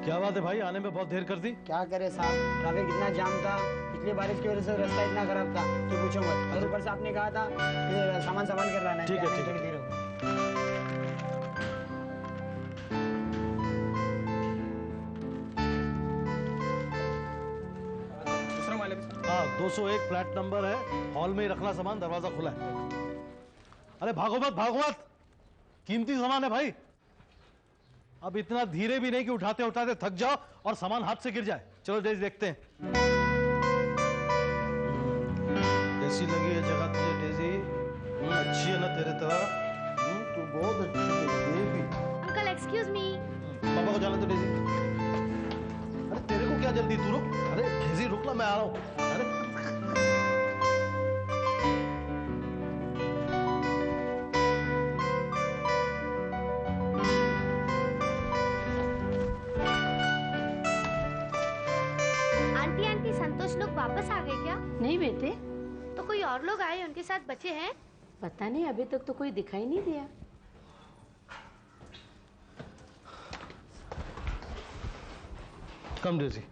क्या बात है भाई, आने में बहुत देर कर दी। क्या करे साहब, ट्रैफिक इतना जाम था, पिछली बारिश की वजह से रास्ता इतना खराब था कि पूछो मत। और ऊपर से आपने कहा था कि सामान संभाल कर लाना है। ठीक है, ठीक है। देर हो। हाँ, 201 फ्लैट नंबर है, हॉल में ही रखना सामान, दरवाजा खुला है। अरे भागो मत, भागो मत, कीमती सामान है भाई। अब इतना धीरे भी नहीं कि उठाते उठाते थक जाओ और सामान हाथ से गिर जाए। चलो डेज़ी देखते हैं। कैसी लगी ये जगह तुझे डेज़ी? अच्छी है ना तेरे तरह? तू बहुत अच्छी है भी। Uncle excuse me. पापा को जाने दो डेज़ी। अरे तेरे को क्या जल्दी, तू रुक। अरे डेज़ी रुक ना, मैं आ रहा हूँ। अरे संतोष लोग वापस आ गए क्या? नहीं बेटे। तो कोई और लोग आए, उनके साथ बचे हैं? पता नहीं, अभी तक तो कोई दिखाई नहीं दिया। कम डेज़ी।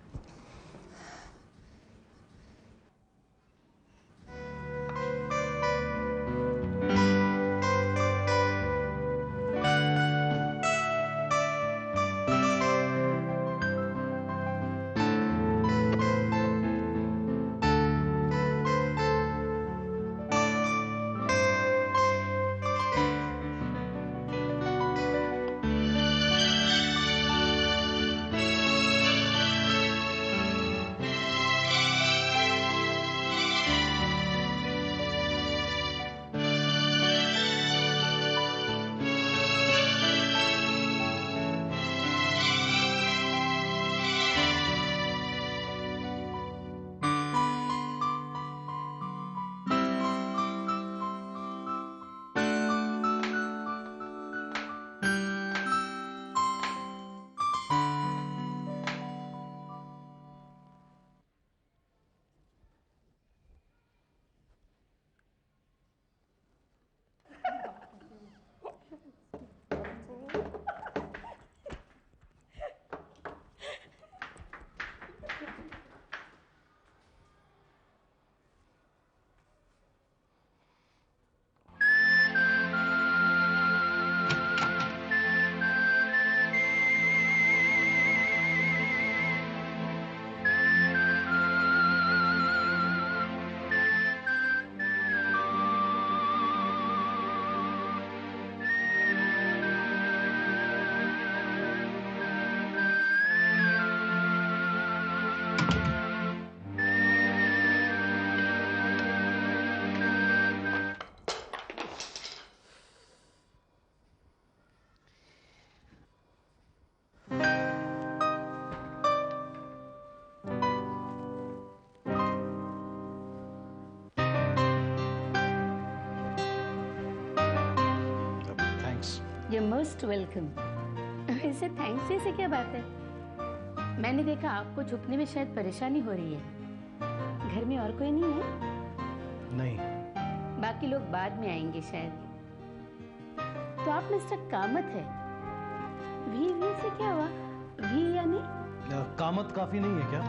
You're most welcome। वैसे थैंक्स जैसे क्या बात है? मैंने देखा आपको झुकने में शायद परेशानी हो रही है। घर में और कोई नहीं है? नहीं। बाकी लोग बाद में आएंगे शायद। तो आप मिस्टर कामत है? वी से क्या हुआ? वी यानी? कामत काफी नहीं है क्या?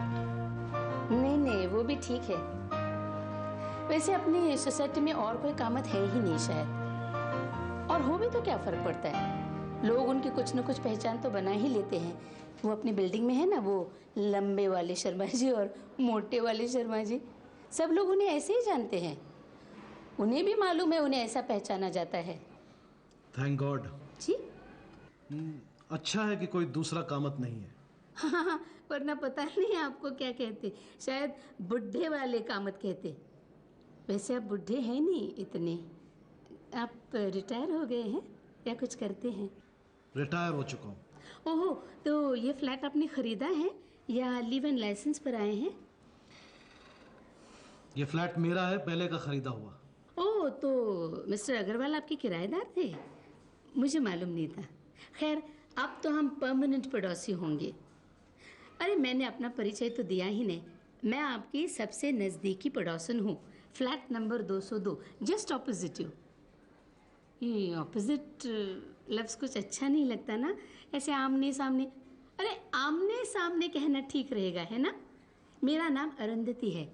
नहीं, वो भी ठीक है। वैसे अपनी सोसाइटी में और कोई कामत है ही नहीं शायद। और हो भी तो क्या फर्क पड़ता है, लोग उनकी कुछ न कुछ पहचान तो बना ही लेते हैं। वो अपनी बिल्डिंग में है ना, वो लंबे वाले शर्मा जी और मोटे वाले शर्मा जी, सब लोग उन्हें ऐसे ही जानते हैं। उन्हें भी मालूम है उन्हें ऐसा पहचाना जाता है। थैंक गॉड जी। अच्छा है कि कोई दूसरा कामत नहीं है। हाँ, वरना पता नहीं आपको क्या कहते, शायद बुढ़े वाले कामत कहते। वैसे आप बुढ़े हैं नहीं इतने। आप रिटायर हो गए हैं या कुछ करते हैं? रिटायर हो चुका हूँ। ओहो, तो ये फ्लैट आपने खरीदा है या लिव इन लाइसेंस पर आए हैं? ये फ्लैट मेरा है, पहले का खरीदा हुआ। ओह, तो मिस्टर अग्रवाल आपके किराएदार थे? मुझे मालूम नहीं था। खैर, अब तो हम परमानेंट पड़ोसी होंगे। अरे मैंने अपना परिचय तो दिया ही नहीं। मैं आपकी सबसे नज़दीकी पड़ोसन हूँ, flat number 202, just opposite you. ये ऑपोजिट लफ्ज़ कुछ अच्छा नहीं लगता ना, ऐसे आमने सामने। अरे आमने सामने कहना ठीक रहेगा, है ना? मेरा नाम अरुंधति है।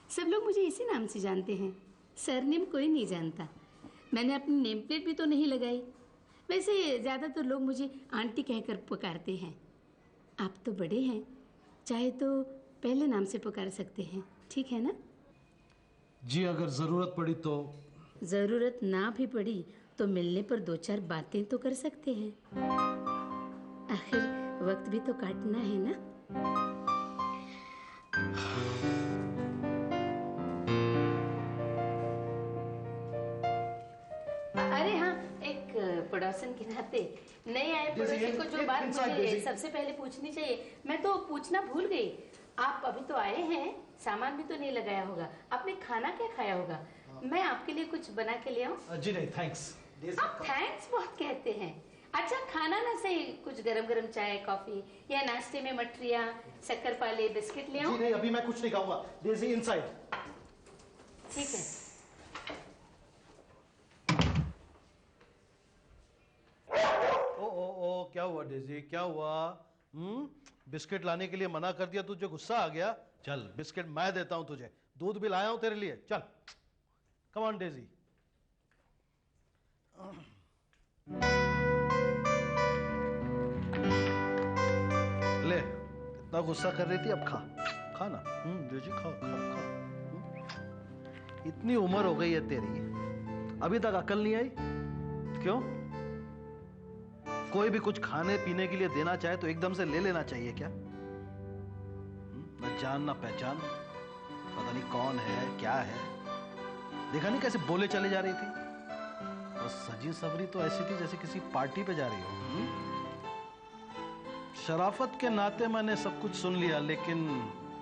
सब लोग मुझे इसी नाम से जानते हैं, सरनेम कोई नहीं जानता। मैंने अपनी नेम प्लेट भी तो नहीं लगाई। वैसे ज़्यादातर लोग मुझे आंटी कहकर पुकारते हैं। आप तो बड़े हैं, चाहे तो पहले नाम से पुकार सकते हैं, ठीक है ना? जी अगर जरूरत पड़ी तो। ज़रूरत ना भी पड़ी तो मिलने पर 2-4 बातें तो कर सकते हैं। आखिर वक्त भी तो काटना है ना? अरे हाँ, एक पड़ोसन के नाते नए आए पड़ोसी को जो बात मुझे सबसे पहले पूछनी चाहिए, मैं तो पूछना भूल गई। आप अभी तो आए हैं, सामान भी तो नहीं लगाया होगा। आपने खाना क्या खाया होगा? मैं आपके लिए कुछ बना के ले आऊं? जी नहीं, थैंक्स। आप थैंक्स बहुत कहते हैं। अच्छा, खाना ना सही, कुछ गरम गरम चाय कॉफी या नाश्ते में मठरिया शक्कर पाले बिस्किट ले आऊं? जी नहीं, अभी मैं कुछ नहीं खाऊंगा। Daisy inside. ठीक है। ओ क्या हुआ डेज़ी, क्या हुआ? बिस्किट लाने के लिए मना कर दिया, तुझे गुस्सा आ गया? चल बिस्किट मैं देता हूं तुझे, दूध भी लाया हूं तेरे लिए। चल कम ऑन डेज़ी। ले, इतना गुस्सा कर रही थी, अब खा। खा ना। डेज़ी खा खा खा। इतनी उम्र हो गई है तेरी, अभी तक अकल नहीं आई? क्यों? कोई भी कुछ खाने पीने के लिए देना चाहे तो एकदम से ले लेना चाहिए क्या? न जान ना पहचान, पता नहीं कौन है क्या है। देखा नहीं कैसे बोले चले जा रही थी? और सजी सवरी तो ऐसी थी जैसे किसी पार्टी पे जा रही हो। शराफत के नाते मैंने सब कुछ सुन लिया, लेकिन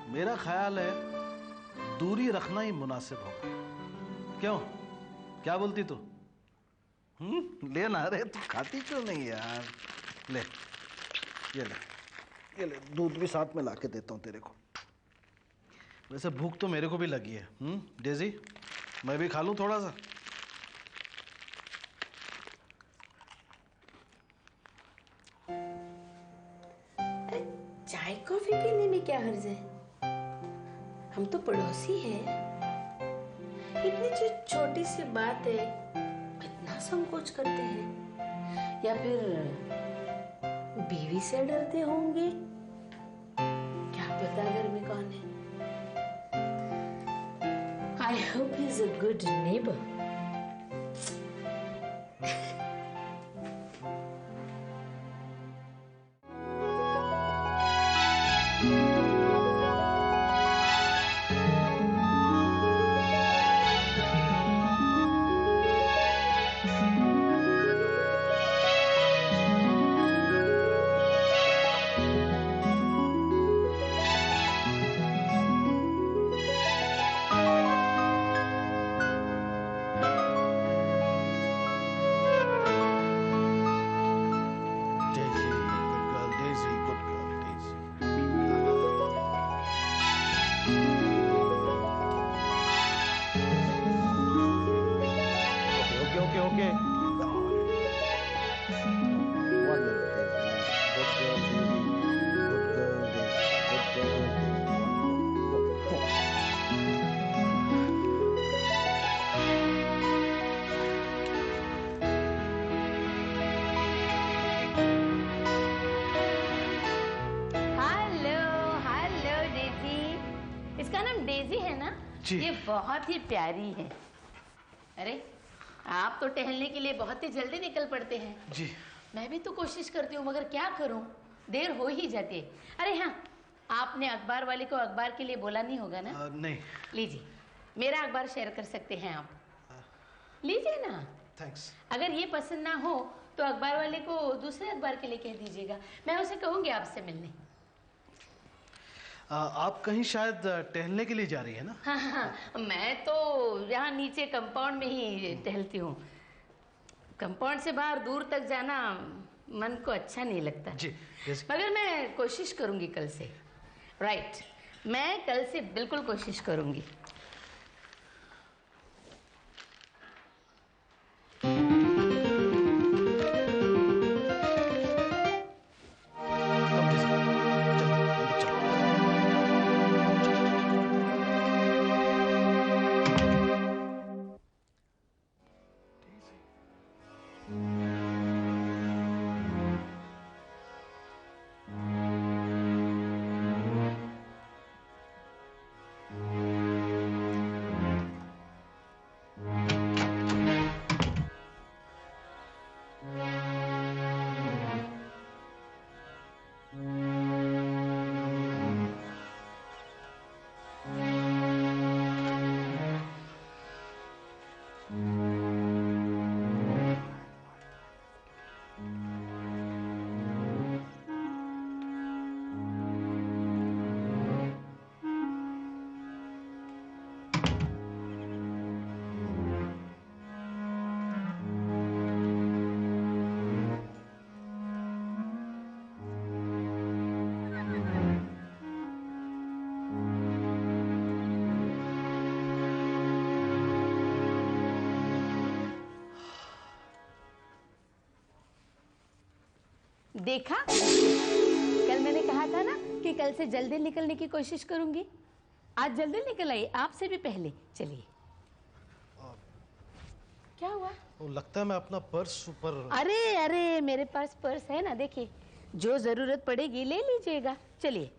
मेरा ख्याल है दूरी रखना ही मुनासिब होगा। क्यों, क्या बोलती तू? ले ना। रे तू खाती क्यों नहीं यार? ले, ये ले, ये ले, दूध भी साथ में लाके देता हूँ तेरे को। वैसे भूख तो मेरे को भी लगी है। डेज़ी, मैं भी खा लूँ थोड़ा सा? अरे चाय कॉफी पीने में क्या हर्ज है? हम तो पड़ोसी हैं। इतनी जो छोटी सी बात है, कितना संकोच करते हैं। या फिर बीवी से डरते होंगे, क्या पता घर में कौन है। I hope he is a good neighbour. ये बहुत ही प्यारी है। अरे आप तो टहलने के लिए बहुत ही जल्दी निकल पड़ते हैं। जी मैं भी तो कोशिश करती हूँ, मगर क्या करूँ, देर हो ही जाती है। अरे हाँ, आपने अखबार वाले को अखबार के लिए बोला नहीं होगा ना? नहीं। लीजिए, मेरा अखबार शेयर कर सकते हैं आप। लीजिए ना। थैंक्स। अगर ये पसंद ना हो तो अखबार वाले को दूसरे अखबार के लिए कह दीजिएगा, मैं उसे कहूँगी आपसे मिलने। आप कहीं शायद टहलने के लिए जा रही है ना? हाँ, मैं तो यहाँ नीचे कंपाउंड में ही टहलती हूँ। कंपाउंड से बाहर दूर तक जाना मन को अच्छा नहीं लगता। जी, मगर मैं कोशिश करूँगी कल से। राइट, मैं कल से बिल्कुल कोशिश करूँगी। कब देखा, कल मैंने कहा था ना कि कल से जल्दी निकलने की कोशिश करूंगी। आज जल्दी निकल आई, आपसे भी पहले। चलिए। क्या हुआ? वो लगता है मैं अपना पर्स ऊपर। अरे अरे, मेरे पास पर्स है ना, देखिए, जो जरूरत पड़ेगी ले लीजिएगा। चलिए।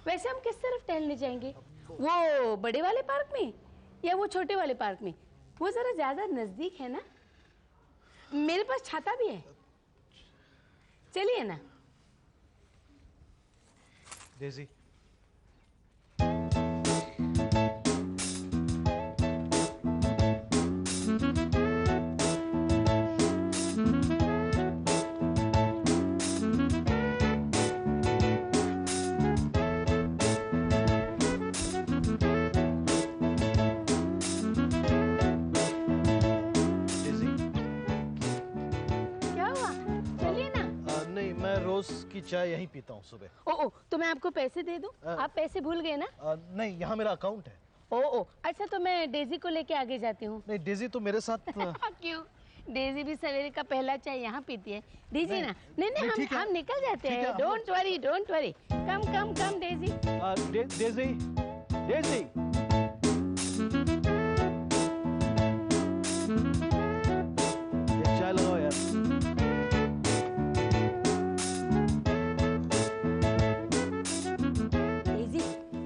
वैसे हम किस तरफ टहलने जाएंगे? वो बड़े वाले पार्क में या वो छोटे वाले पार्क में? वो जरा ज्यादा नजदीक है ना। मेरे पास छाता भी है, चलिए ना। डेजी, की चाय यहीं पीता हूँ सुबह। ओ, तो मैं आपको पैसे दे दूं? आप पैसे भूल गए ना? नहीं, यहाँ मेरा अकाउंट है। ओ, अच्छा, तो मैं डेजी को लेके आगे जाती हूँ। नहीं, डेजी तो मेरे साथ क्यों? डेजी भी सवेरे का पहला चाय यहाँ पीती है। डेजी ना, नहीं, हम निकल जाते हैं। Don't worry. Come Daisy. Daisy, चाय लगाओ यार।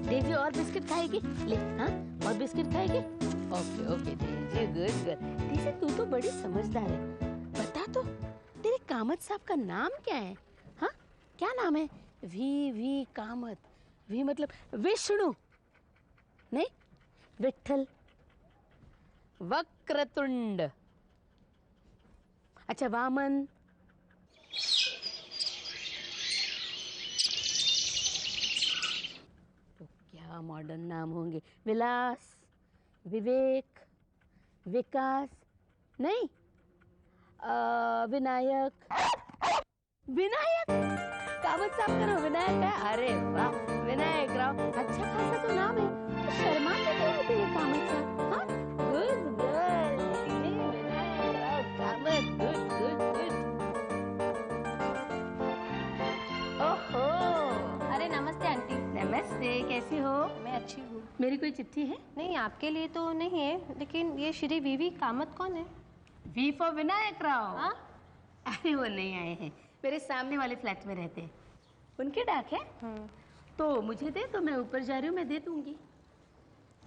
डेजी और बिस्किट खाएगी? ले, हाँ, और बिस्किट खाएगी? Okay Daisy, good. डेजी, तू तो बड़ी समझदार है। बता तो, तेरे कामत साहब का नाम क्या है? हाँ, क्या नाम है? वी कामत। वी मतलब विष्णु नहीं, विठल, वक्रतुंड, अच्छा, वामन, तो क्या मॉडर्न नाम होंगे? विलास, विवेक, विकास, नहीं, विनायक। कामत साहब का नाम विनायक है? अरे वाह, विनायक राव, अच्छा खासा तो नाम है। तो शर्मा क्यों होते हैं कामत साहब? हाँ, good girl, Vinayak Rao Kamat, good. ओहो, अरे नमस्ते आंटी। नमस्ते, कैसी हो? मैं अच्छी हूँ। मेरी कोई चिट्ठी है? नहीं, आपके लिए तो नहीं है, लेकिन ये श्री वीवी कामत कौन है? V for Vinayak Rao. हाँ? अरे वो नहीं आए हैं, मेरे सामने वाले फ्लैट में रहते हैं। उनके डाक है तो मुझे दे, तो मैं ऊपर जा रही हूँ, मैं दे दूंगी।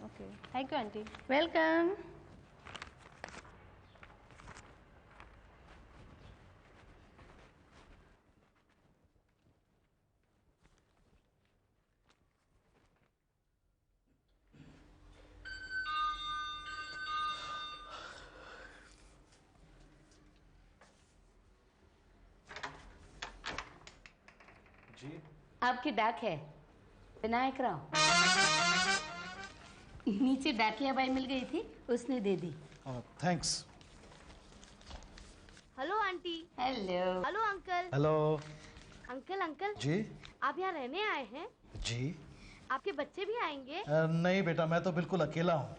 Okay, thank you aunty. Welcome. जी, आपकी डाक है विनायक राव। नीचे डाकिया बाई मिल गई थी, उसने दे दी। Thanks. Hello aunty. Hello. Hello uncle. Hello. Uncle जी, आप यहाँ रहने आए हैं? जी। आपके बच्चे भी आएंगे? नहीं बेटा, मैं तो बिल्कुल अकेला हूँ।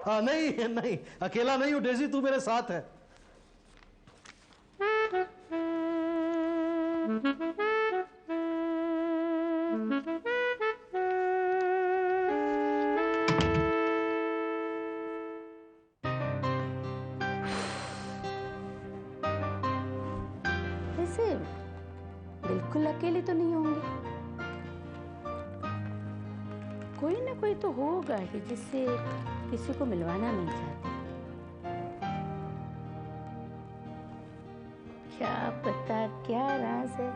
हाँ, नहीं, अकेला नहीं हूँ डेजी, तू मेरे साथ है। वैसे बिल्कुल अकेले तो नहीं होंगे, कोई ना कोई तो होगा ही जिससे किसी को मिलवाना नहीं चाहते। क्या पता क्या राज है।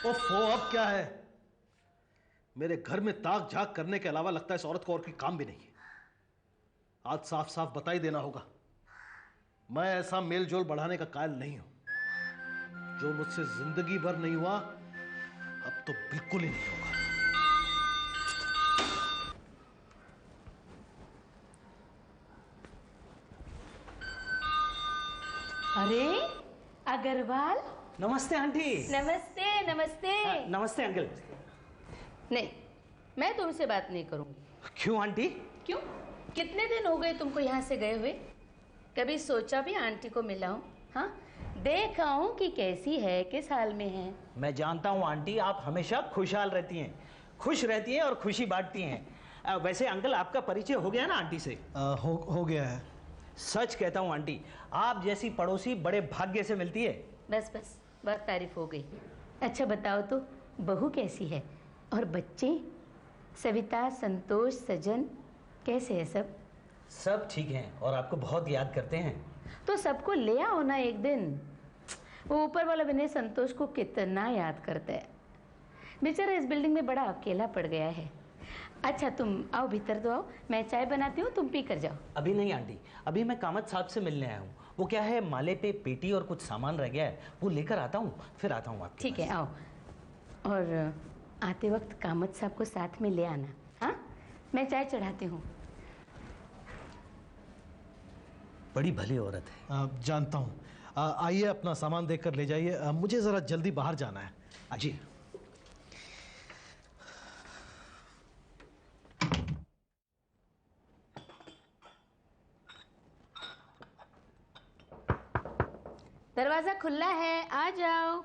ओफो, अब क्या है? मेरे घर में ताक झाक करने के अलावा लगता है इस औरत को और कोई काम भी नहीं है। आज साफ साफ बता ही देना होगा, मैं ऐसा मेल जोल बढ़ाने का कायल नहीं हूं। जो मुझसे जिंदगी भर नहीं हुआ, अब तो बिल्कुल ही नहीं होगा। अरे अग्रवाल। नमस्ते आंटी। नमस्ते। नमस्ते अंकल। नहीं, मैं तुमसे बात नहीं करूंगी। क्यों आंटी? क्यों? कितने दिन हो गए तुमको यहाँ से गए हुए? कभी सोचा भी आंटी को मिलाऊं? हाँ, देखाऊं कि कैसी है, किस हाल में है। मैं जानता हूँ आंटी, आप हमेशा खुशहाल रहती हैं, खुश रहती हैं और खुशी बांटती हैं। वैसे अंकल, आपका परिचय हो गया ना आंटी से? हो गया है। सच कहता हूँ आंटी, आप जैसी पड़ोसी बड़े भाग्य से मिलती है। बस बस, बहुत तारीफ हो गई। अच्छा बताओ तो, बहू कैसी है और बच्चे? सविता, संतोष, सजन कैसे है सब? सब ठीक हैं और आपको बहुत याद करते हैं। तो सबको ले आओ ना एक दिन। वो ऊपर वाला विनय संतोष को कितना याद करता है। बेचारा इस बिल्डिंग में बड़ा अकेला पड़ गया है। अच्छा तुम आओ, भीतर तो आओ, मैं चाय बनाती हूँ, तुम पी कर जाओ। अभी नहीं आंटी, अभी मैं कामत साहब से मिलने आया हूँ। वो क्या है, माले पे पेटी और कुछ सामान रह गया है, वो लेकर आता हूँ, फिर आता हूँ आपके ठीक है, आओ। और आते वक्त कामत साहब को साथ में ले आना। हाँ, मैं चाय चढ़ाती हूँ। बड़ी भली औरत है। जानता हूँ। आइए अपना सामान देकर ले जाइए, मुझे जरा जल्दी बाहर जाना है। जी। दरवाजा खुला है, आ जाओ।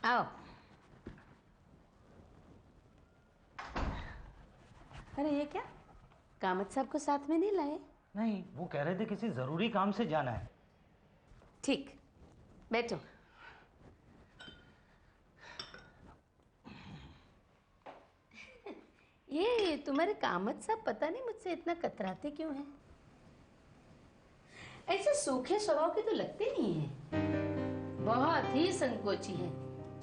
आओ। अरे ये क्या, कामत साहब को साथ में नहीं लाए? नहीं, वो कह रहे थे किसी जरूरी काम से जाना है। ठीक, बैठो। ये तुम्हारे कामत साहब पता नहीं मुझसे इतना कतराते क्यों हैं? ऐसे सूखे स्वभाव के तो लगते नहीं हैं। बहुत ही संकोची हैं।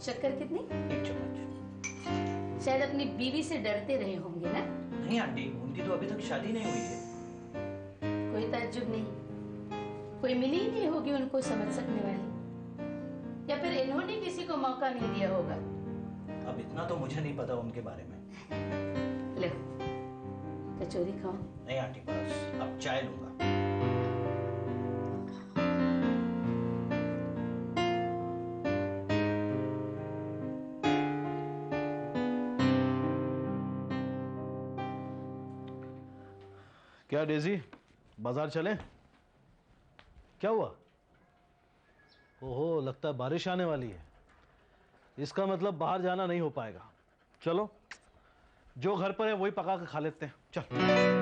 शक्कर कितनी? 1 चम्मच। शायद अपनी बीवी से डरते रहे होंगे ना? नहीं आंटी, उनकी तो अभी तक शादी नहीं हुई है। कोई ताज्जुब नहीं, कोई मिली ही नहीं होगी उनको समझ सकने वाली, या फिर इन्होंने किसी को मौका नहीं दिया होगा। अब इतना तो मुझे नहीं पता उनके बारे में। लो, कचौरी खाओ। नहीं आंटी, बस अब चाय लूंगा। क्या डेजी, बाजार चलें? क्या हुआ? ओहो, लगता है बारिश आने वाली है। इसका मतलब बाहर जाना नहीं हो पाएगा। चलो, जो घर पर है वही पका के खा लेते हैं। चल।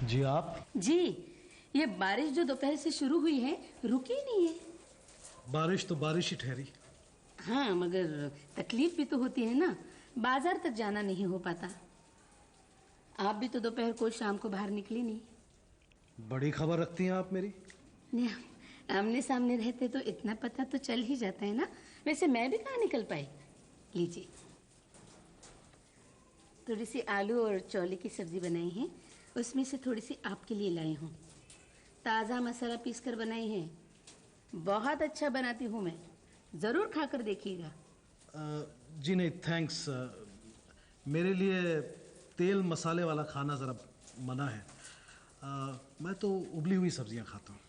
जी आप? जी, ये बारिश जो दोपहर से शुरू हुई है, रुकी नहीं है। बारिश तो बारिश ही ठहरी। हाँ, मगर तकलीफ भी तो होती है ना, बाजार तक जाना नहीं हो पाता। आप भी तो दोपहर को शाम को बाहर निकली नहीं। बड़ी खबर रखती हैं आप मेरी। नहीं, आमने सामने रहते तो इतना पता तो चल ही जाता है ना। वैसे मैं भी कहाँ निकल पाई। लीजिए, थोड़ी सी आलू और चौले की सब्जी बनाई है, उसमें से थोड़ी सी आपके लिए लाई हूँ। ताज़ा मसाला पीस कर बनाई है, बहुत अच्छा बनाती हूँ मैं, ज़रूर खाकर देखिएगा। जी नहीं, थैंक्स। मेरे लिए तेल मसाले वाला खाना ज़रा मना है। मैं तो उबली हुई सब्जियां खाता हूँ।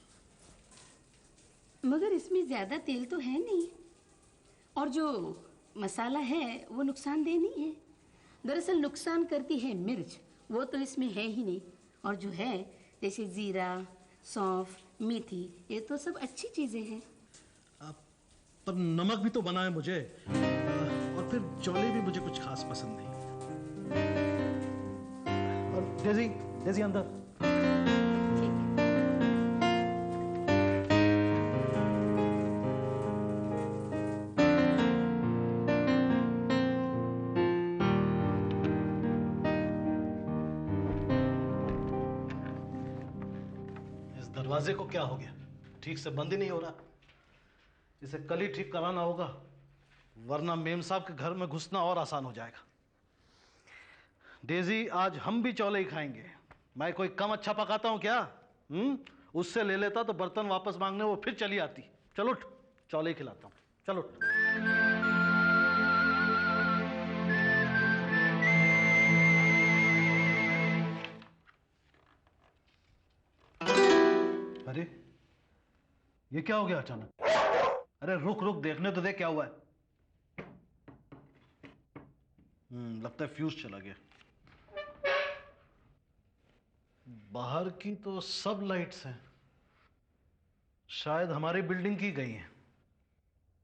मगर इसमें ज़्यादा तेल तो है नहीं, और जो मसाला है वो नुकसानदेह नहीं है। दरअसल नुकसान करती है मिर्च, वो तो इसमें है ही नहीं। और जो है जैसे जीरा, सौंफ, मेथी, ये तो सब अच्छी चीज़ें हैं। पर नमक भी तो बना है मुझे, और फिर चौले भी मुझे कुछ खास पसंद नहीं। और डेजी, डेजी अंदर। ठीक है। इस दरवाजे को क्या हो गया? ठीक से बंद ही नहीं हो रहा। इसे कल ही ठीक कराना होगा, वरना मेम साहब के घर में घुसना और आसान हो जाएगा। डेजी, आज हम भी चौले ही खाएंगे। मैं कोई कम अच्छा पकाता हूं क्या? उससे ले लेता तो बर्तन वापस मांगने वो फिर चली आती। चलो उठ, चौले खिलाता हूं, चलो उठ। अरे ये क्या हो गया अचानक? अरे रुक रुक, देखने तो देख क्या हुआ है। लगता है फ्यूज चला गया। बाहर की तो सब लाइट्स हैं, शायद हमारी बिल्डिंग की गई हैं।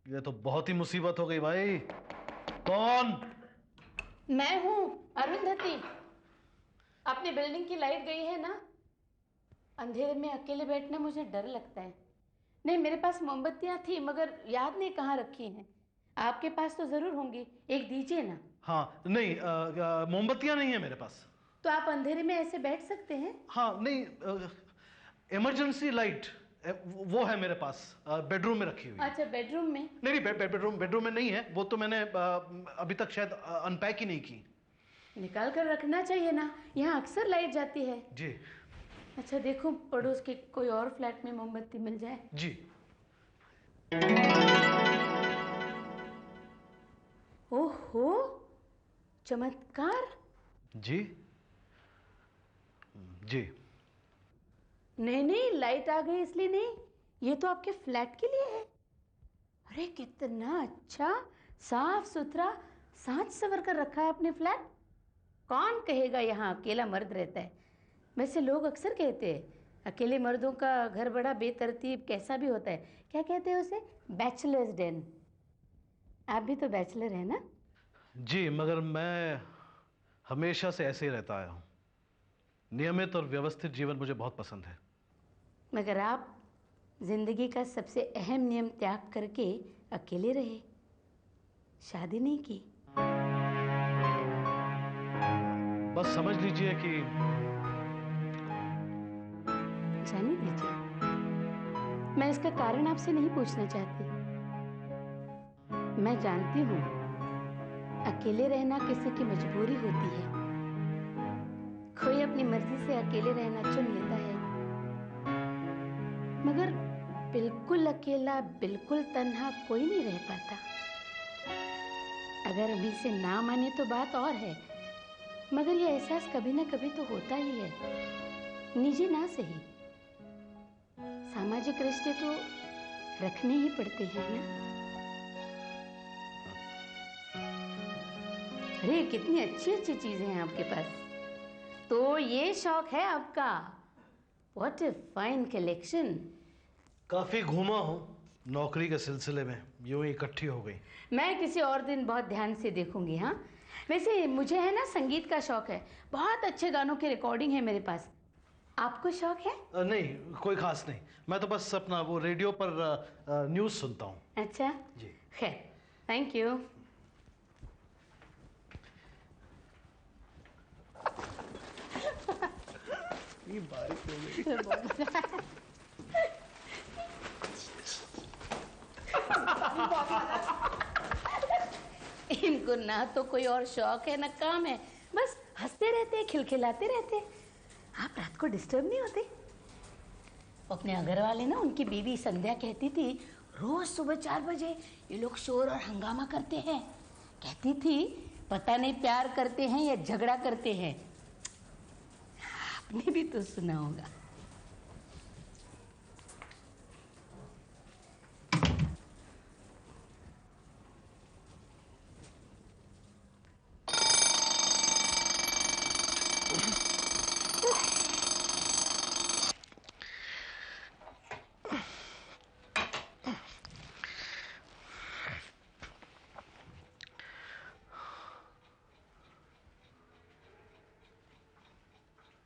ये तो बहुत ही मुसीबत हो गई भाई। कौन? मैं हूँ अरुंधति। अपनी बिल्डिंग की लाइट गई है ना? अंधेरे में अकेले बैठना मुझे डर लगता है। नहीं, मेरे पास मोमबत्तियां थी मगर याद नहीं कहाँ रखी हैं। आपके पास तो जरूर होंगी, एक दीजिए ना। हाँ नहीं, मोमबत्तियां नहीं है मेरे पास। तो आप अंधेरे में ऐसे बैठ सकते हैं? हाँ नहीं, इमरजेंसी लाइट वो है मेरे पास, बेडरूम में रखी हुई है। अच्छा, बेडरूम में? नहीं बेडरूम में नहीं है वो, तो मैंने अभी तक शायद अनपैक ही नहीं की। निकाल कर रखना चाहिए ना, यहाँ अक्सर लाइट जाती है। जी। अच्छा देखो, पड़ोस के कोई और फ्लैट में मोमबत्ती मिल जाए। जी। ओहो, चमत्कार। जी जी। नहीं नहीं, लाइट आ गई इसलिए नहीं, ये तो आपके फ्लैट के लिए है। अरे कितना अच्छा, साफ सुथरा, साज संवर कर रखा है आपने फ्लैट। कौन कहेगा यहाँ अकेला मर्द रहता है? वैसे लोग अक्सर कहते हैं अकेले मर्दों का घर बड़ा बेतरतीब कैसा भी होता है। क्या कहते हैं उसे? Bachelor's den. आप भी तो बैचलर हैं ना? जी, मगर मैं हमेशा से ऐसे ही रहता आया हूँ। नियमित और व्यवस्थित जीवन मुझे बहुत पसंद है। मगर आप जिंदगी का सबसे अहम नियम त्याग करके अकेले रहे, शादी नहीं की। बस समझ लीजिए कि जाने दीजिए, मैं इसका कारण आपसे नहीं पूछना चाहती। मैं जानती हूँ अकेले रहना किसी की मजबूरी होती है। कोई अपनी मर्जी से अकेले रहना चुन लेता है, मगर बिल्कुल अकेला, बिल्कुल तन्हा कोई नहीं रह पाता। अगर अभी से ना माने तो बात और है, मगर ये एहसास कभी ना कभी तो होता ही है, निजी ना सही। सामाजिक रिश्ते तो रखने ही पड़ते हैं ना। अरे कितनी अच्छी अच्छी चीजें हैं आपके पास। तो ये शौक है आपका? What a fine collection. काफी घूमा हूँ नौकरी के सिलसिले में, यूं ही इकट्ठी हो गई। मैं किसी और दिन बहुत ध्यान से देखूंगी। हाँ, वैसे मुझे है ना संगीत का शौक है, बहुत अच्छे गानों की रिकॉर्डिंग है मेरे पास। आपको शौक है? नहीं, कोई खास नहीं। मैं तो बस अपना वो रेडियो पर न्यूज़ सुनता हूँ। अच्छा जी। खैर, थैंक यू। ये बारिश हो गई। इनको ना तो कोई और शौक है ना काम है, बस हंसते रहते हैं, खिलखिलाते रहते हैं। आप रात को डिस्टर्ब नहीं होते? अपने अगर वाले ना, उनकी बीवी संध्या कहती थी रोज सुबह 4 बजे ये लोग शोर और हंगामा करते हैं। कहती थी पता नहीं प्यार करते हैं या झगड़ा करते हैं। आपने भी तो सुना होगा।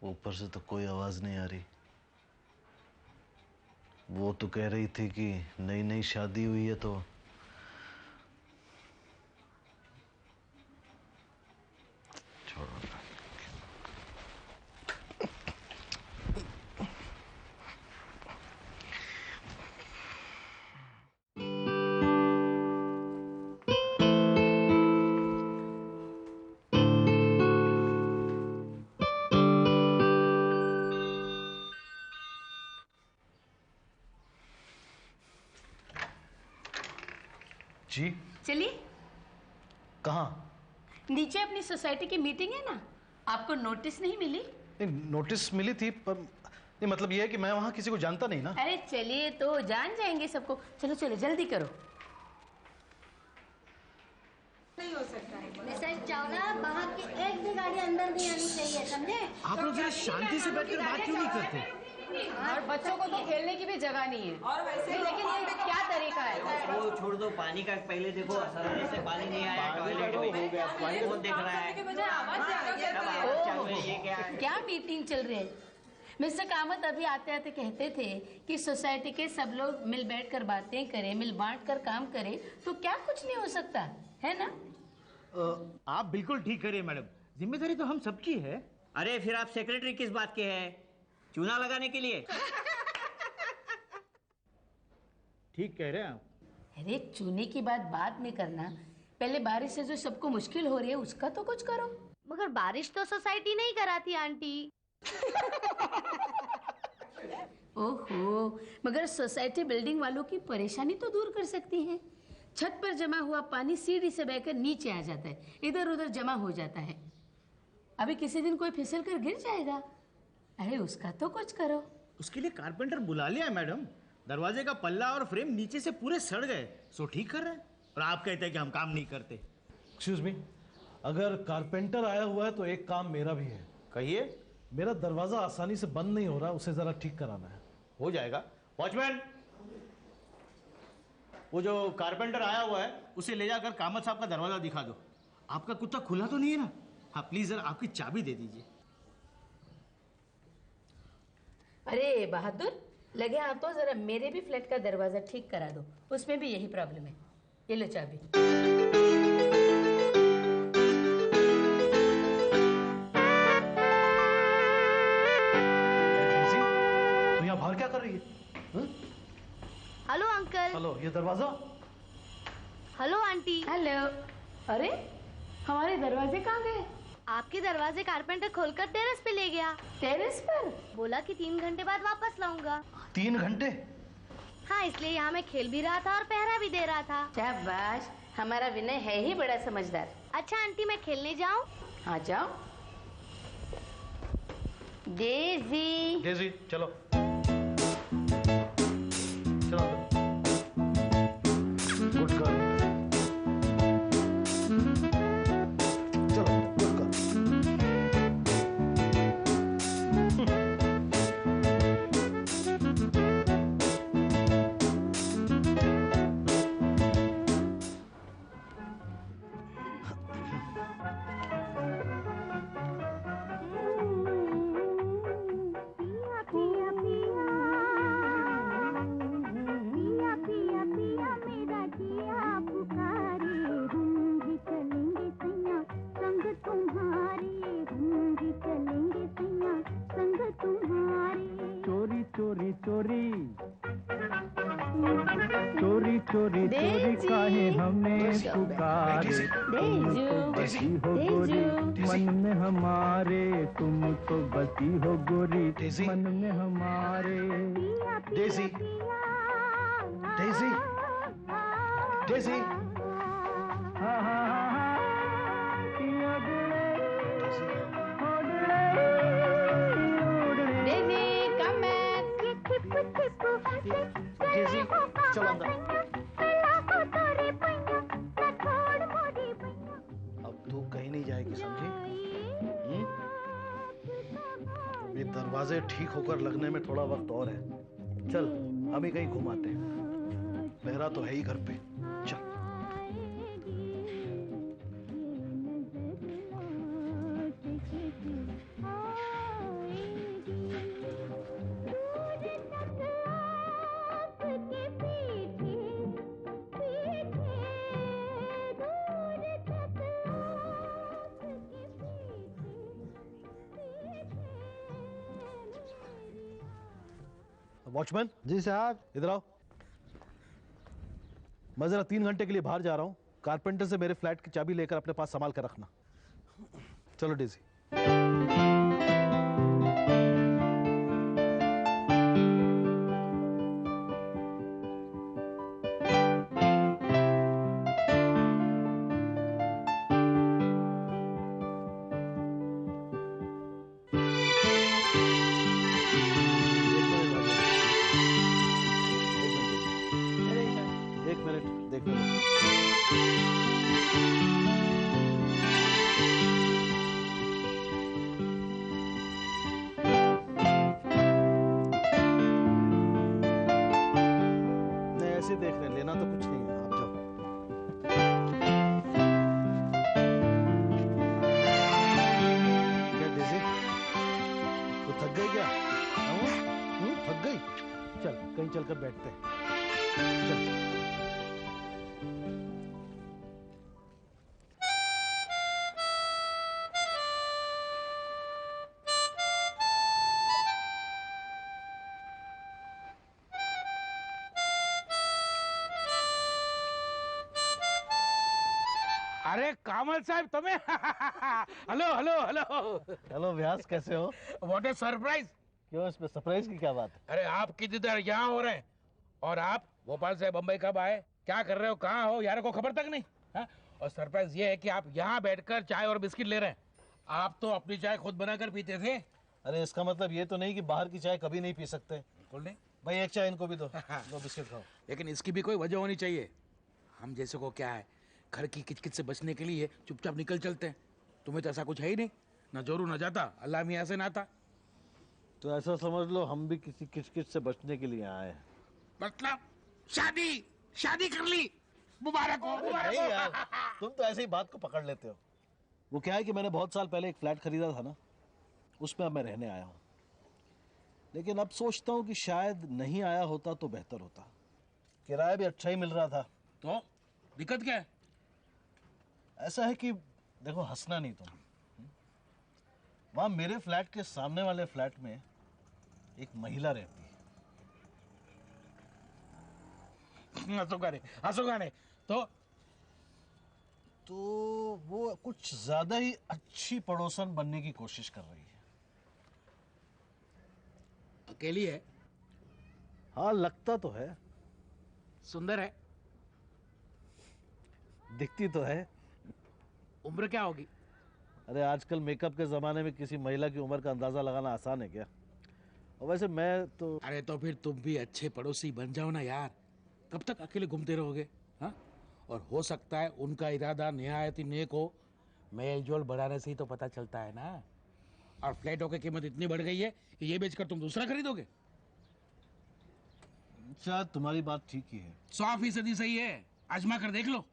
ऊपर से तो कोई आवाज नहीं आ रही। वो तो कह रही थी कि नई नई शादी हुई है तो छोड़ो। जी चलिए। कहाँ? नीचे अपनी सोसाइटी की मीटिंग है ना, आपको नोटिस नहीं मिली? नहीं, नोटिस मिली थी पर नहीं, मतलब ये है कि मैं वहाँ किसी को जानता नहीं ना। अरे चलिए, तो जान जाएंगे सबको। चलो चलो जल्दी करो। मिसेस चावला, वहाँ की एक भी गाड़ी अंदर नहीं आनी चाहिए, समझे? आप लोग जरा शांति से बैठकर बात क्यों नहीं करते? और बच्चों को तो खेलने की भी जगह नहीं है। और वैसे लेकिन ये क्या तरीका है? वो छोड़ दो, पानी का पहले देखो, असरने से पानी नहीं आया, टॉयलेट में हो गया, कौन देख रहा है? ये क्या है? क्या मीटिंग चल रही है? मिस्टर कामत अभी आते आते कहते थे कि सोसाइटी के सब लोग मिल बैठ कर बातें करें, मिल बांट कर काम करें, तो क्या कुछ नहीं हो सकता है ना? आप बिल्कुल ठीक करिए मैडम, जिम्मेदारी तो हम सबकी है। अरे फिर आप सेक्रेटरी किस बात के हैं? चूना लगाने के लिए? ठीक कह रहे हैं आप। अरे चूने की बात बाद में करना, पहले बारिश से जो सबको मुश्किल हो रही है उसका तो कुछ करो। मगर बारिश तो सोसाइटी नहीं कराती आंटी। ओहो, मगर सोसाइटी बिल्डिंग वालों की परेशानी तो दूर कर सकती है। छत पर जमा हुआ पानी सीढ़ी से बहकर नीचे आ जाता है, इधर उधर जमा हो जाता है। अभी किसी दिन कोई फिसल कर गिर जाएगा, अरे उसका तो कुछ करो। उसके लिए कारपेंटर बुला लिया है मैडम। दरवाजे का पल्ला और फ्रेम नीचे से पूरे सड़ गए, सो ठीक कर रहे हैं। और आप कहते हैं कि हम काम नहीं करते। एक्सक्यूज मी, अगर कारपेंटर आया हुआ है तो एक काम मेरा भी है। कहिए। मेरा दरवाजा आसानी से बंद नहीं हो रहा, उसे जरा ठीक कराना है। हो जाएगा। वॉचमैन, वो जो कारपेंटर आया हुआ है उसे ले जाकर कामत साहब का दरवाजा दिखा दो। आपका कुत्ता खुला तो नहीं है ना? हाँ प्लीज जरा आपकी चाबी दे दीजिए। अरे बहादुर, लगे हाथों जरा मेरे भी फ्लैट का दरवाजा ठीक करा दो, उसमें भी यही प्रॉब्लम है। ये लो चाबी। तो यहाँ बाहर क्या कर रही है? Hello uncle. हेलो, ये दरवाजा। Hello aunty. हेलो। अरे हमारे दरवाजे कहाँ गए? आपके दरवाजे कारपेंटर खोलकर टेरेस पे ले गया। टेरेस पर? बोला कि 3 घंटे बाद वापस लाऊंगा। 3 घंटे? हाँ, इसलिए यहाँ मैं खेल भी रहा था और पहरा भी दे रहा था। शाबाश, हमारा विनय है ही बड़ा समझदार। अच्छा आंटी, मैं खेलने जाऊँ? हाँ जाओ। डेजी। डेजी चलो चलो। गुड गर्ल, चलो गुड गर्ल। मन में हमारे तुम तो बसी हो गोरी, डेजी। मन में हमारे। Daisy, Daisy, Daisy, Daisy come back. Daisy चलो अंदर। अब तू कहीं नहीं जाएगी, समझी? ये दरवाजे ठीक होकर लगने में थोड़ा वक्त और है। चल हम ही कहीं घुमाते हैं, पहरा तो है ही घर पे। चल। वॉचमैन जी साहब। इधर आओ। मैं जरा 3 घंटे के लिए बाहर जा रहा हूँ, कारपेंटर से मेरे फ्लैट की चाबी लेकर अपने पास संभाल कर रखना। चलो डेजी। चल कहीं चलकर बैठते हैं। चल। अरे कामल साहब तुम्हें हेलो हेलो हेलो हेलो व्यास, कैसे हो? What A surprise. क्यों, इसमें सरप्राइज की क्या बात है? अरे आप कितनी देर यहाँ हो रहे हैं और आप भोपाल से बम्बई कब आए, क्या कर रहे हो, कहाँ हो, यार को खबर तक नहीं। हा? और सरप्राइज ये है कि आप यहाँ बैठकर चाय और बिस्किट ले रहे हैं। आप तो अपनी चाय खुद बनाकर पीते थे। अरे इसका मतलब ये तो नहीं कि बाहर की चाय कभी नहीं पी सकते। बिल्कुल नहीं भाई, एक चाय इनको भी दो, दो बिस्किट खाओ। लेकिन इसकी भी कोई वजह होनी चाहिए। हम जैसे को क्या है, घर की किचकिच से बचने के लिए चुपचाप निकल चलते हैं। तुम्हें तो ऐसा कुछ है ही नहीं, न जोरू न जाता, अल्लाह मियाँ से नाता। तो ऐसा समझ लो हम भी किसी किचकिच से बचने के लिए आए हैं। मतलब शादी कर ली, मुबारक हो, मुबारक नहीं हो। यार, तुम तो ऐसे ही बात को पकड़ लेते हो। वो क्या है कि मैंने बहुत साल पहले एक फ्लैट खरीदा था ना, उसमें अब मैं रहने आया हूँ। लेकिन अब सोचता हूँ कि शायद नहीं आया होता तो बेहतर होता। किराया भी अच्छा ही मिल रहा था। तो दिक्कत क्या है? ऐसा है कि देखो, हंसना नहीं तुम। वहां मेरे फ्लैट के सामने वाले फ्लैट में एक महिला रहती है। हंसोगा नहीं तो वो कुछ ज्यादा ही अच्छी पड़ोसन बनने की कोशिश कर रही है। अकेली है? हाँ, लगता तो है। सुंदर है? दिखती तो है। उम्र क्या होगी? अरे आजकल मेकअप के जमाने में किसी महिला की उम्र का अंदाजा लगाना आसान है क्या? और वैसे मैं तो... अरे तो फिर तुम भी अच्छे पड़ोसी बन जाओ ना यार। कब तक अकेले घूमते रहोगे? हाँ, और हो सकता है उनका इरादा निहायत ही नेक हो। मेल जोल बढ़ाने से ही तो पता चलता है ना। और फ्लैटों की कीमत इतनी बढ़ गई है कि ये बेचकर तुम दूसरा खरीदोगे। शायद तुम्हारी बात ठीक ही है। 100% सही है, आजमा कर देख लो।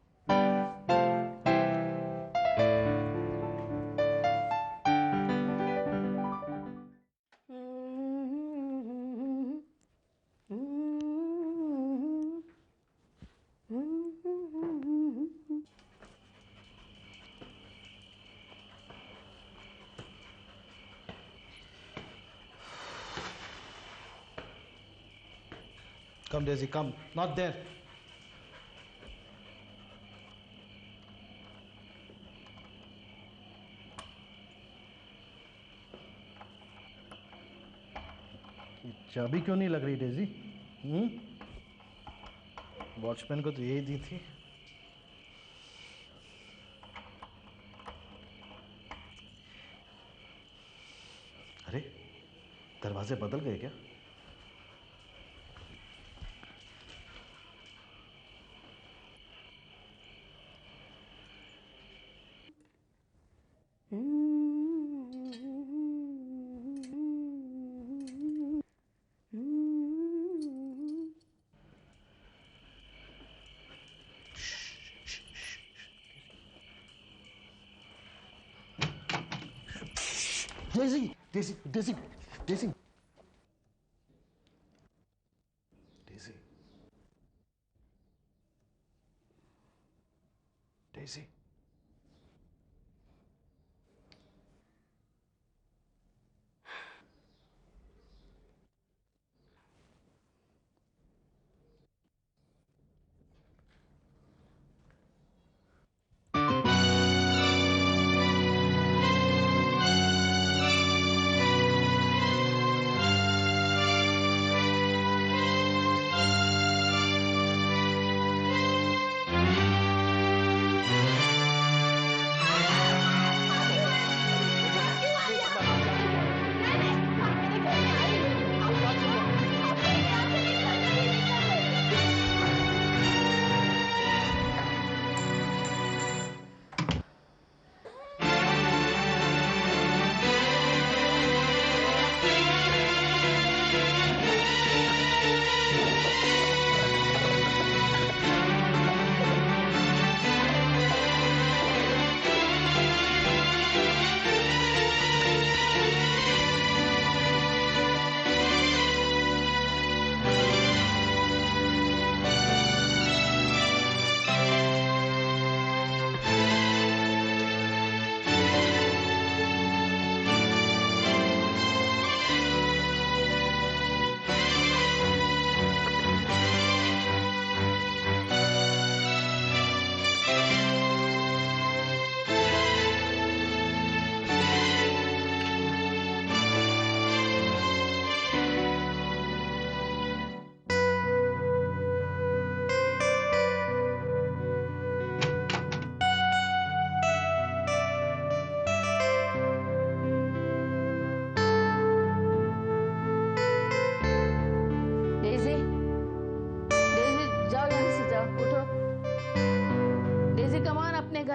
Come, Daisy, come. Not there. चाबी क्यों नहीं लग रही डेजी? वॉचमैन को तो यही दी थी। अरे दरवाजे बदल गए क्या? Daisy, Daisy, Daisy, Daisy. Daisy. Daisy.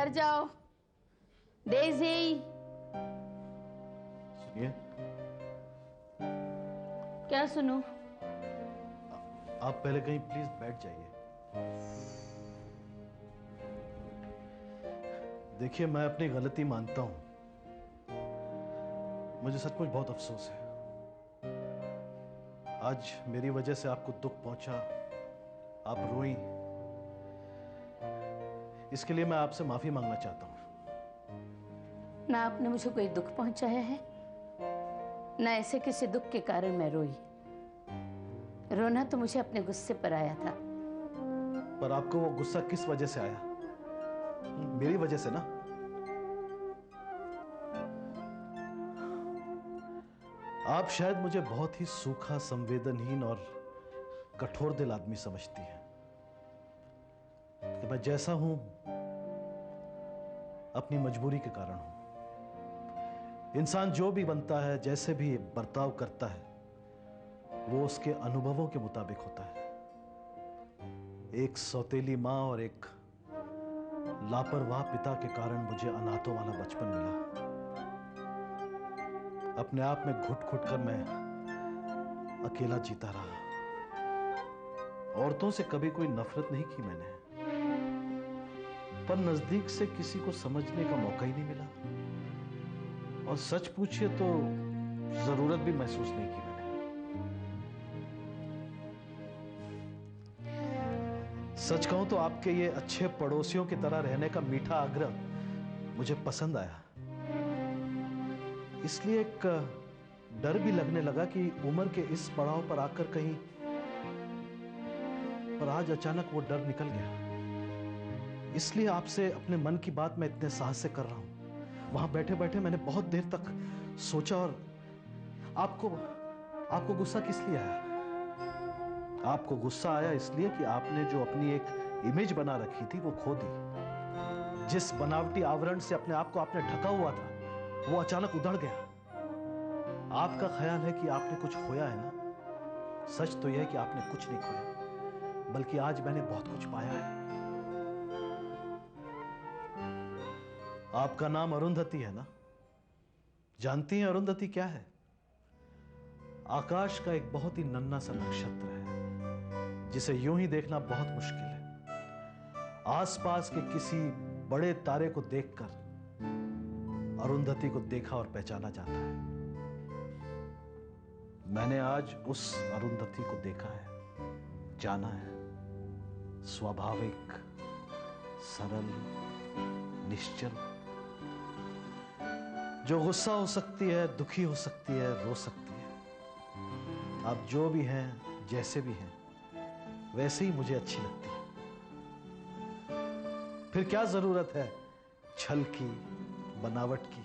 घर जाओ। डेज़ी, सुनिए, क्या सुनो? आप पहले कहीं प्लीज बैठ जाइए। देखिए, मैं अपनी गलती मानता हूं। मुझे सचमुच बहुत अफसोस है। आज मेरी वजह से आपको दुख पहुंचा, आप रोई। इसके लिए मैं आपसे माफी मांगना चाहता हूं। ना आपने मुझे कोई दुख पहुंचाया है, ना ऐसे किसी दुख के कारण मैं रोई। रोना तो मुझे अपने गुस्से पर आया था। पर आपको वो गुस्सा किस वजह से आया? मेरी वजह से ना। आप शायद मुझे बहुत ही सूखा, संवेदनहीन और कठोर दिल आदमी समझती हैं। कि मैं जैसा हूं अपनी मजबूरी के कारण हूं। इंसान जो भी बनता है, जैसे भी बर्ताव करता है, वो उसके अनुभवों के मुताबिक होता है। एक सौतेली माँ और एक लापरवाह पिता के कारण मुझे अनाथों वाला बचपन मिला। अपने आप में घुट घुट कर मैं अकेला जीता रहा। औरतों से कभी कोई नफरत नहीं की मैंने, पर नजदीक से किसी को समझने का मौका ही नहीं मिला। और सच पूछिए तो जरूरत भी महसूस नहीं की मैंने। सच कहूं तो आपके ये अच्छे पड़ोसियों की तरह रहने का मीठा आग्रह मुझे पसंद आया। इसलिए एक डर भी लगने लगा कि उम्र के इस पड़ाव पर आकर कहीं, पर आज अचानक वो डर निकल गया। इसलिए आपसे अपने मन की बात मैं इतने साहस से कर रहा हूं। वहां बैठे बैठे मैंने बहुत देर तक सोचा और आपको गुस्सा किस लिए आया? आपको गुस्सा आया इसलिए कि आपने जो अपनी एक इमेज बना रखी थी वो खो दी। जिस बनावटी आवरण से अपने आप को आपने ढका हुआ था, वो अचानक उधड़ गया। आपका ख्याल है कि आपने कुछ खोया है ना? सच तो यह है कि आपने कुछ नहीं खोया, बल्कि आज मैंने बहुत कुछ पाया है। आपका नाम अरुंधति है ना? जानती हैं अरुंधति क्या है? आकाश का एक बहुत ही नन्हा सा नक्षत्र है, जिसे यूं ही देखना बहुत मुश्किल है। आसपास के किसी बड़े तारे को देखकर अरुंधति को देखा और पहचाना जाता है। मैंने आज उस अरुंधति को देखा है, जाना है। स्वाभाविक, सरल, निश्चल, जो गुस्सा हो सकती है, दुखी हो सकती है, रो सकती है। आप जो भी हैं, जैसे भी हैं, वैसे ही मुझे अच्छी लगती है। फिर क्या जरूरत है छल की, बनावट की?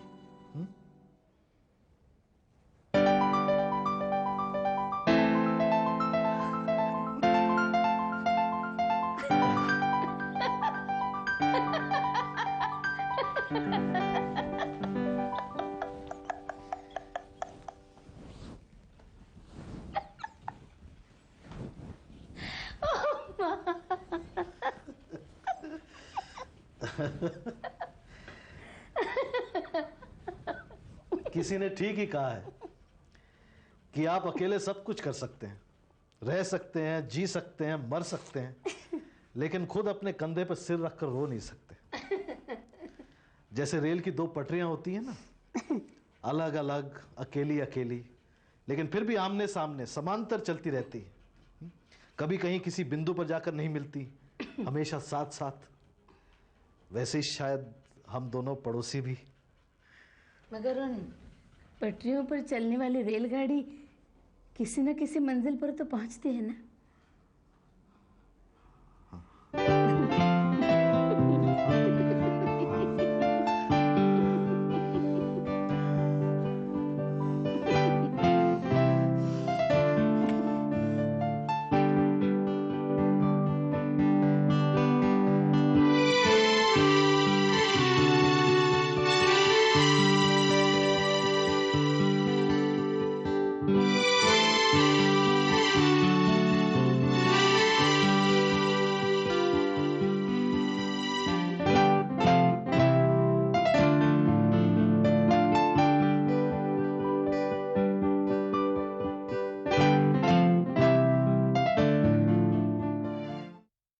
किसी ने ठीक ही कहा है कि आप अकेले सब कुछ कर सकते हैं, रह सकते हैं, जी सकते हैं, मर सकते हैं, लेकिन खुद अपने कंधे पर सिर रखकर रो नहीं सकते। जैसे रेल की दो पटरियां होती हैं ना, अलग अलग, अकेली अकेली, लेकिन फिर भी आमने सामने समांतर चलती रहती है। कभी कहीं किसी बिंदु पर जाकर नहीं मिलती, हमेशा साथ साथ। वैसे ही शायद हम दोनों पड़ोसी भी। मगर उन पटरियों पर चलने वाली रेलगाड़ी किसी न किसी मंजिल पर तो पहुंचती है ना?